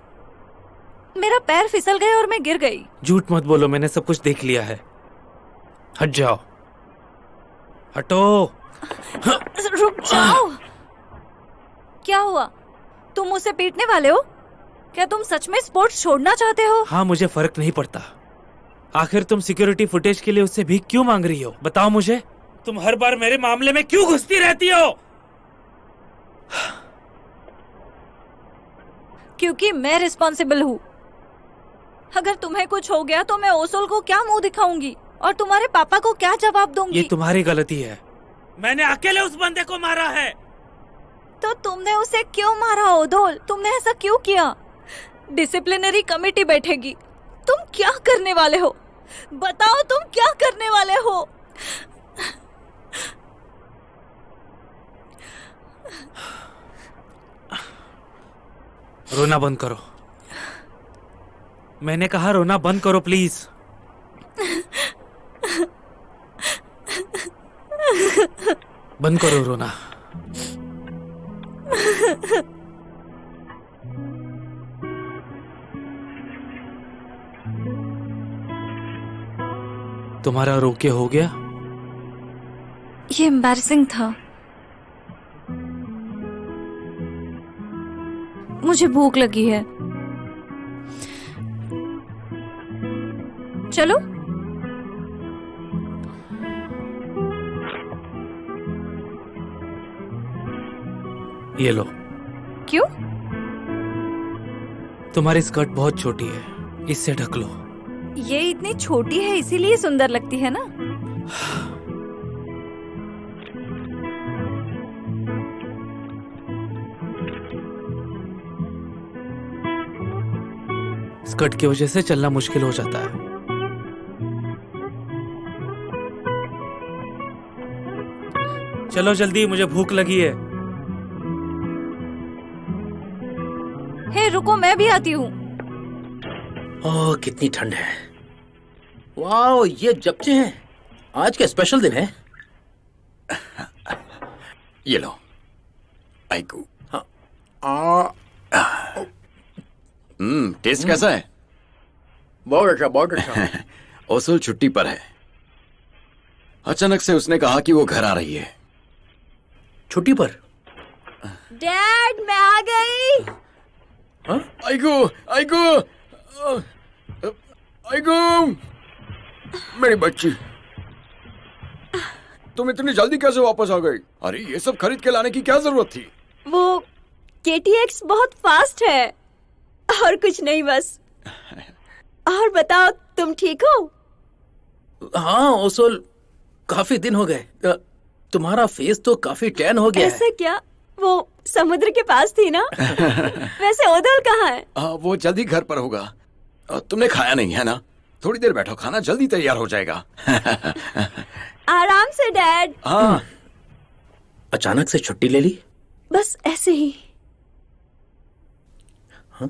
मेरा पैर फिसल गया और मैं गिर गई। झूठ मत बोलो, मैंने सब कुछ देख लिया है। हट जाओ, हटो। रुक जाओ। क्या हुआ? तुम उसे पीटने वाले हो? क्या तुम सच में स्पोर्ट्स छोड़ना चाहते हो? हाँ, मुझे फर्क नहीं पड़ता। आखिर तुम सिक्योरिटी फुटेज के लिए उससे भीख क्यों मांग रही हो? बताओ मुझे। तुम हर बार मेरे मामले में क्यों घुसती रहती हो? क्योंकि मैं रिस्पॉन्सिबल हूँ। अगर तुम्हें कुछ हो गया तो मैं ओसोल को क्या मुंह दिखाऊंगी और तुम्हारे पापा को क्या जवाब दूंगी? ये तुम्हारी गलती है। मैंने अकेले उस बंदे को मारा है। तो तुमने उसे क्यों मारा ओदोल? तुमने ऐसा क्यों किया? डिसिप्लिनरी कमेटी बैठेगी। तुम क्या करने वाले हो? बताओ तुम क्या करने वाले हो? रोना बंद करो। मैंने कहा रोना बंद करो प्लीज। बंद करो रोना। तुम्हारा रोके हो गया? ये एम्बैरेसिंग था। मुझे भूख लगी है। चलो। ये लो। क्यों? तुम्हारी स्कर्ट बहुत छोटी है, इससे ढक लो। ये इतनी छोटी है इसीलिए सुंदर लगती है ना? स्कर्ट की वजह से चलना मुश्किल हो जाता है। चलो जल्दी, मुझे भूख लगी है। हे रुको, मैं भी आती हूँ। ओह कितनी ठंड है। वाह, ये जपचे हैं। आज का स्पेशल दिन है। ये लो। आइकू। टेस्ट कैसा है? बहुत अच्छा, बहुत अच्छा। ओसुल छुट्टी पर है। अचानक से उसने कहा कि वो घर आ रही है। छुट्टी पर? डैड, मैं आ गई। आइकू, आइकू, आइकू, मेरी बच्ची, तुम इतनी जल्दी कैसे वापस आ गई? अरे ये सब खरीद के लाने की क्या जरूरत थी? वो KTX बहुत फास्ट है और कुछ नहीं बस। और बताओ तुम ठीक हो? हाँ ओसोल, काफी दिन हो गए। तुम्हारा फेस तो काफी टैन हो गया ऐसा क्या? वो समुद्र के पास थी ना? वैसे ओदल कहाँ है? वो जल्दी घर पर होगा। तुमने खाया नहीं है ना? थोड़ी देर बैठो, खाना जल्दी तैयार हो जाएगा। आराम से डैड। हाँ। अचानक से छुट्टी ले ली? बस ऐसे ही। हाँ?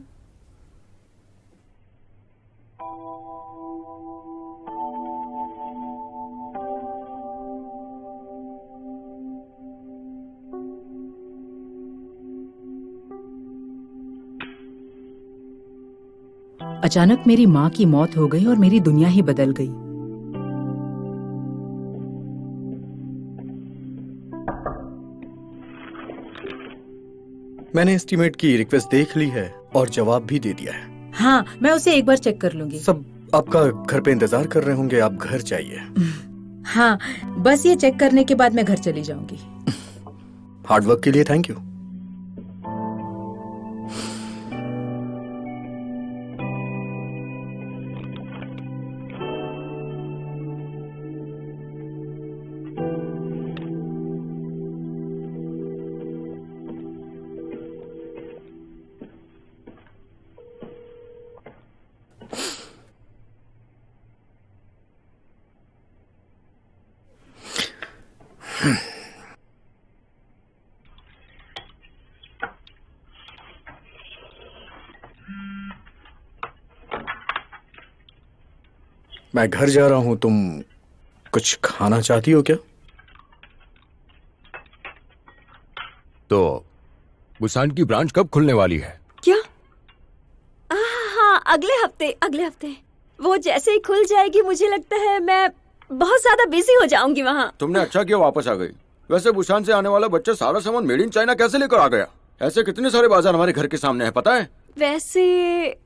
अचानक मेरी माँ की मौत हो गई और मेरी दुनिया ही बदल गई। मैंने एस्टीमेट की रिक्वेस्ट देख ली है और जवाब भी दे दिया है। हाँ, मैं उसे एक बार चेक कर लूंगी। सब आपका घर पे इंतजार कर रहे होंगे, आप घर जाइए। हाँ, बस ये चेक करने के बाद मैं घर चली जाऊंगी। हार्ड वर्क के लिए थैंक यू। मैं घर जा रहा हूँ, तुम कुछ खाना चाहती हो क्या? तो बुसान की ब्रांच कब खुलने वाली है? क्या? हाँ, अगले हफ्ते। वो जैसे ही खुल जाएगी मुझे लगता है मैं बहुत ज्यादा बिजी हो जाऊंगी वहाँ। तुमने अच्छा किया वापस आ गई। वैसे बुसान से आने वाला बच्चा सारा सामान मेड इन चाइना कैसे लेकर आ गया? ऐसे कितने सारे बाजार हमारे घर के सामने है, पता है? वैसे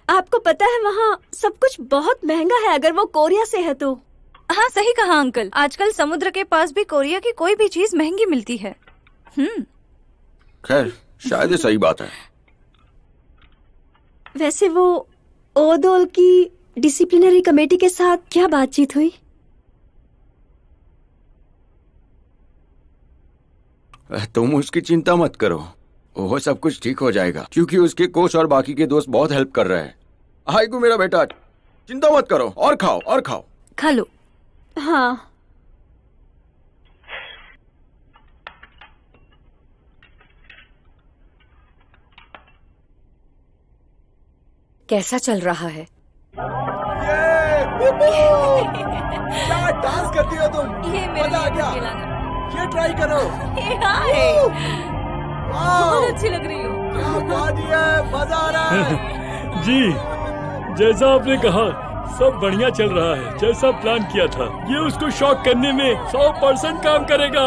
आपको पता है वहाँ सब कुछ बहुत महंगा है अगर वो कोरिया से है तो। हाँ सही कहा अंकल, आजकल समुद्र के पास भी कोरिया की कोई भी चीज महंगी मिलती है। खैर शायद ये सही बात है। वैसे वो ओदोल की डिसिप्लिनरी कमेटी के साथ क्या बातचीत हुई? तुम उसकी चिंता मत करो, वो सब कुछ ठीक हो जाएगा क्योंकि उसके कोच और बाकी के दोस्त बहुत हेल्प कर रहे हैं। हाइगू मेरा बेटा, चिंता मत करो, और खाओ। खा लो। हाँ। कैसा चल रहा है? क्या डांस करती हो तुम? ये मेरे मजा आ गया। ये ट्राई करो। बहुत अच्छी लग रही हो। क्या बात है, मजा आ रहा है। जी, जैसा आपने कहा सब बढ़िया चल रहा है, जैसा प्लान किया था। ये उसको शॉक करने में 100% काम करेगा।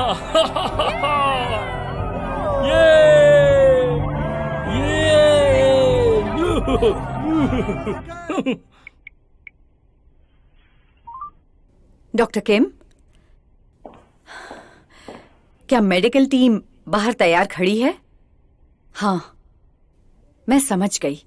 डॉक्टर किम, क्या मेडिकल टीम बाहर तैयार खड़ी है? हाँ, मैं समझ गई।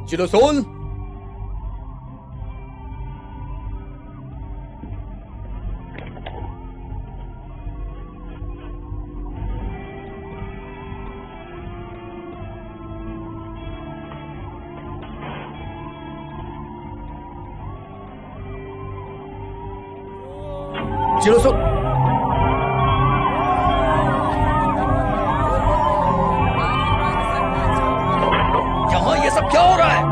चिलोसोल, चिलोसोल, यहाँ ये सब क्या हो रहा है?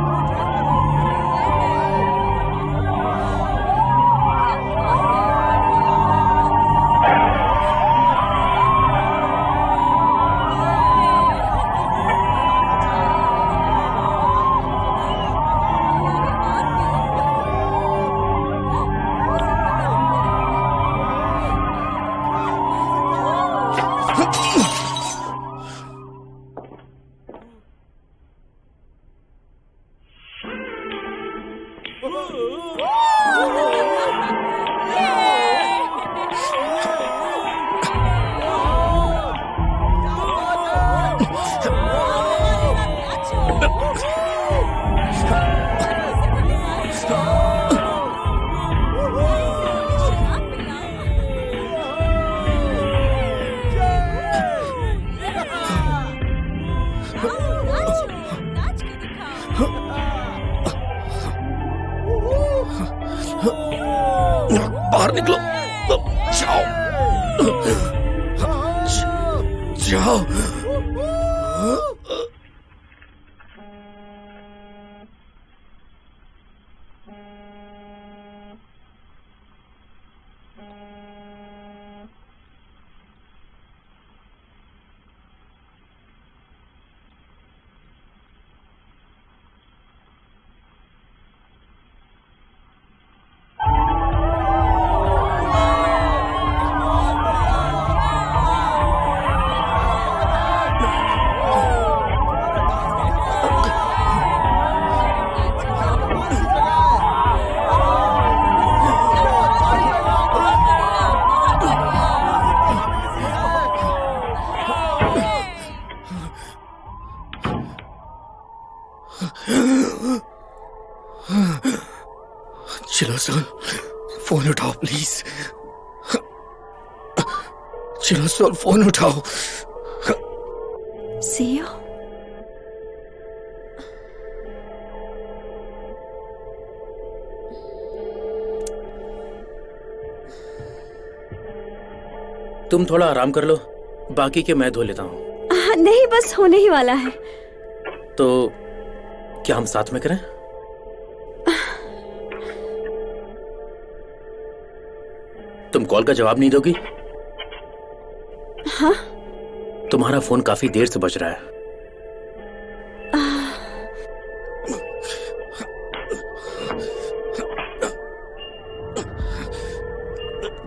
बाहर निकलो, जाओ, जाओ। चलो सोल, फोन उठाओ प्लीज। चलो सोल, फोन उठाओ। सियो, तुम थोड़ा आराम कर लो, बाकी के मैं धो लेता हूँ। नहीं, बस होने ही वाला है। तो क्या हम साथ में करें? तुम कॉल का जवाब नहीं दोगी? हाँ? तुम्हारा फोन काफी देर से बज रहा है।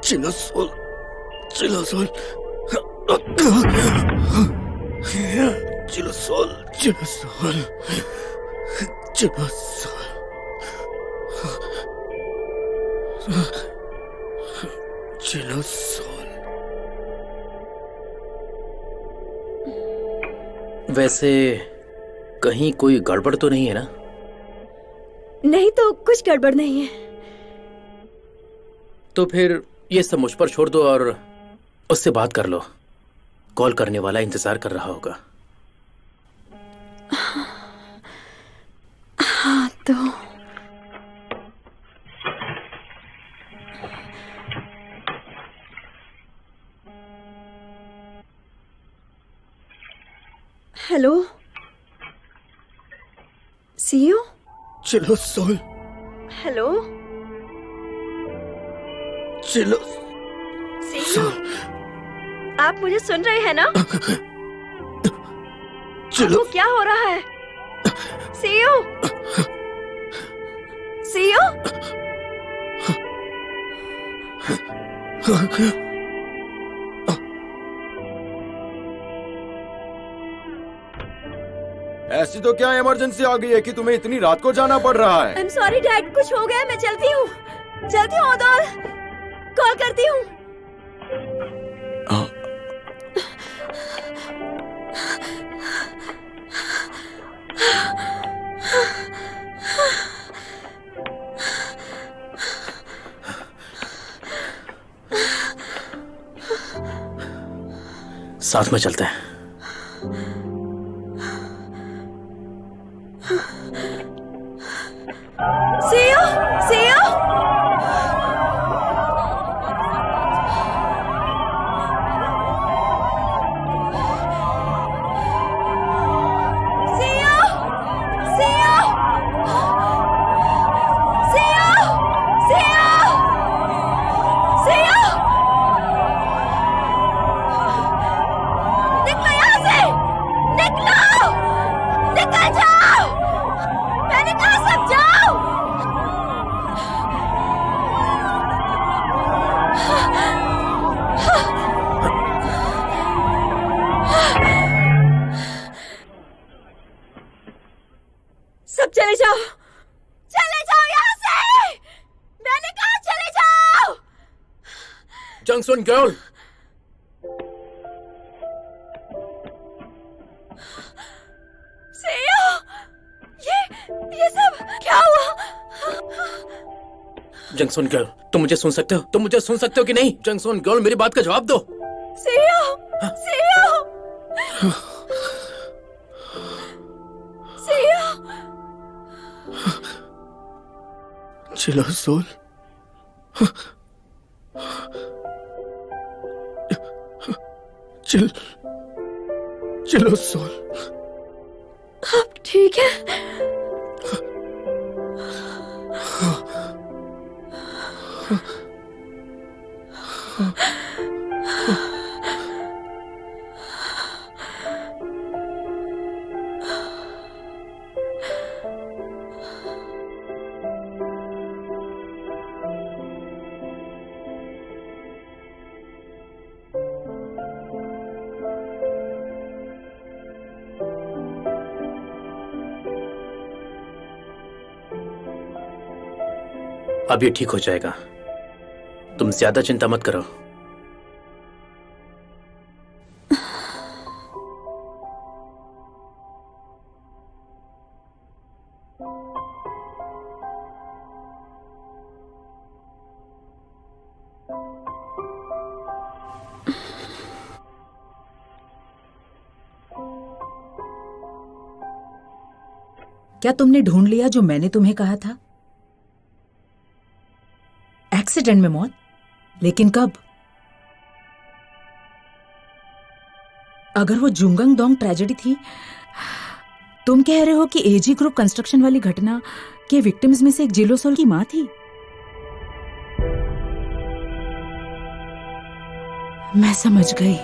चिलो सोल, चिलो सोल, चिलो सोल, चिलो सोल, चिलो सोल, चिलो सोल। वैसे कहीं कोई गड़बड़ तो नहीं है ना? नहीं तो कुछ गड़बड़ नहीं है। तो फिर ये सब मुझ पर छोड़ दो और उससे बात कर लो। कॉल करने वाला इंतजार कर रहा होगा। हाँ तो हेलो सीओ। चिलो सोल। हेलो चिलो सीओ, आप मुझे सुन रहे हैं ना? चिलो, क्या हो रहा है? CO, CO. ऐसी तो क्या इमरजेंसी आ गई है कि तुम्हें इतनी रात को जाना पड़ रहा है? आई एम सॉरी डैड, कुछ हो गया, मैं चलती हूँ अदौल, कॉल करती हूँ। साथ में चलते हैं। CO, CO. सब चले जाओ यहाँ से। मैंने कहा चले जाओ। जंक्शन गर्ल, सीओ, ये सब क्या हुआ? जंक्शन गर्ल, तुम मुझे सुन सकते हो? तुम मुझे सुन सकते हो कि नहीं? जंक्शन गर्ल, मेरी बात का जवाब दो। CEO, CEO, CEO. चिलो सोल, चलो सोल। अब ठीक है? अब ये ठीक हो जाएगा, तुम ज्यादा चिंता मत करो। क्या तुमने ढूंढ लिया जो मैंने तुम्हें कहा था? एक्सीडेंट में मौत, लेकिन कब? अगर वो जुंगंग डोंग ट्रेजेडी थी, तुम कह रहे हो कि एजी ग्रुप कंस्ट्रक्शन वाली घटना के विक्टिम्स में से एक जिलोसोल की मां थी? मैं समझ गई।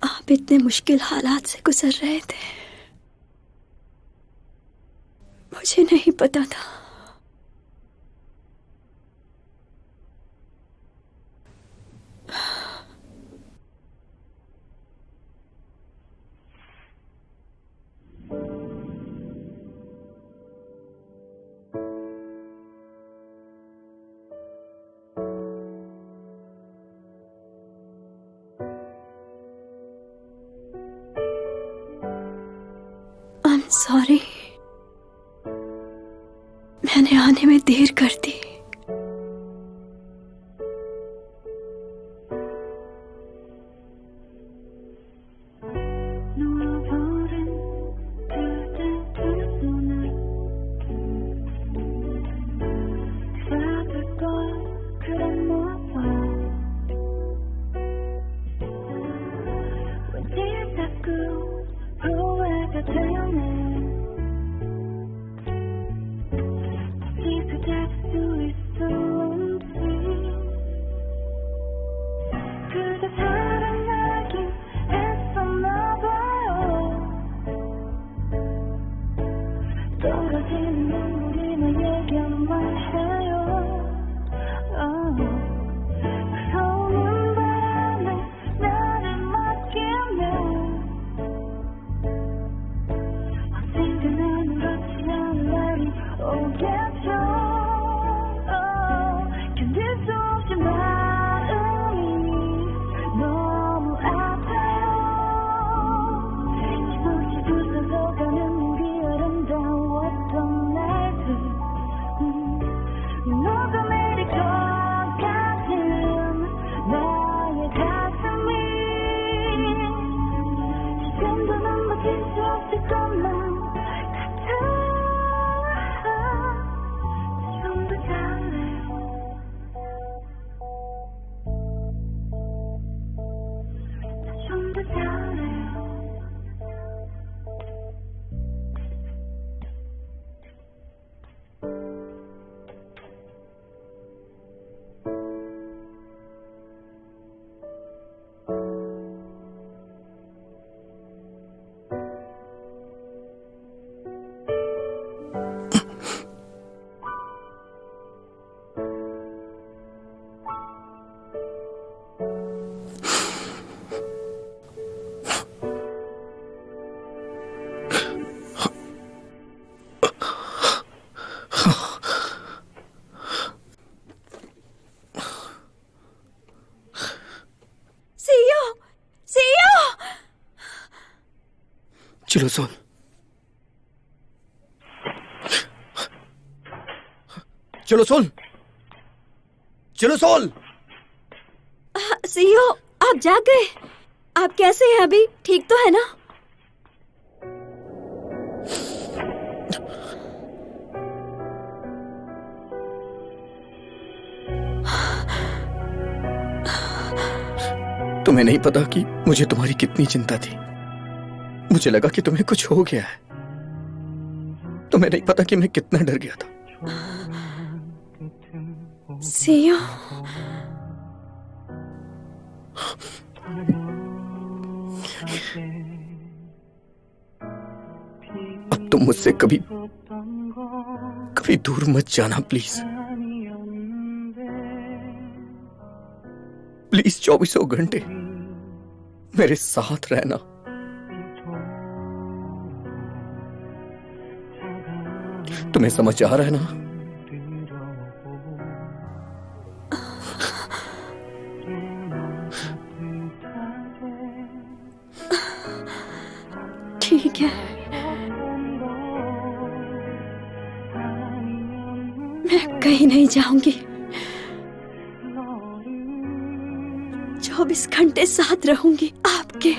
आप इतने मुश्किल हालात से गुजर रहे थे, मुझे नहीं पता था। सॉरी, मैंने आने में देर कर दी। Do चलो सोल, चलो सोल, चलो सोल। सीईओ, आप जाग गए? आप कैसे हैं अभी? ठीक तो है ना? तुम्हें नहीं पता कि मुझे तुम्हारी कितनी चिंता थी। मुझे लगा कि तुम्हें कुछ हो गया है। तुम्हें नहीं पता कि मैं कितना डर गया था। सीईओ, अब तुम मुझसे कभी दूर मत जाना प्लीज। प्लीज 24 घंटे मेरे साथ रहना। तुम्हें समझ आ रहा है ना? ठीक है, मैं कहीं नहीं जाऊंगी। 24 घंटे साथ रहूंगी आपके।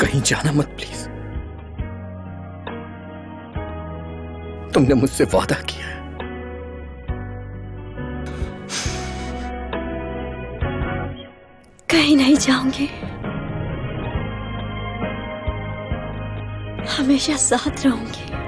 कहीं जाना मत प्लीज। तुमने मुझसे वादा किया है। कहीं नहीं जाऊंगी, हमेशा साथ रहूंगी।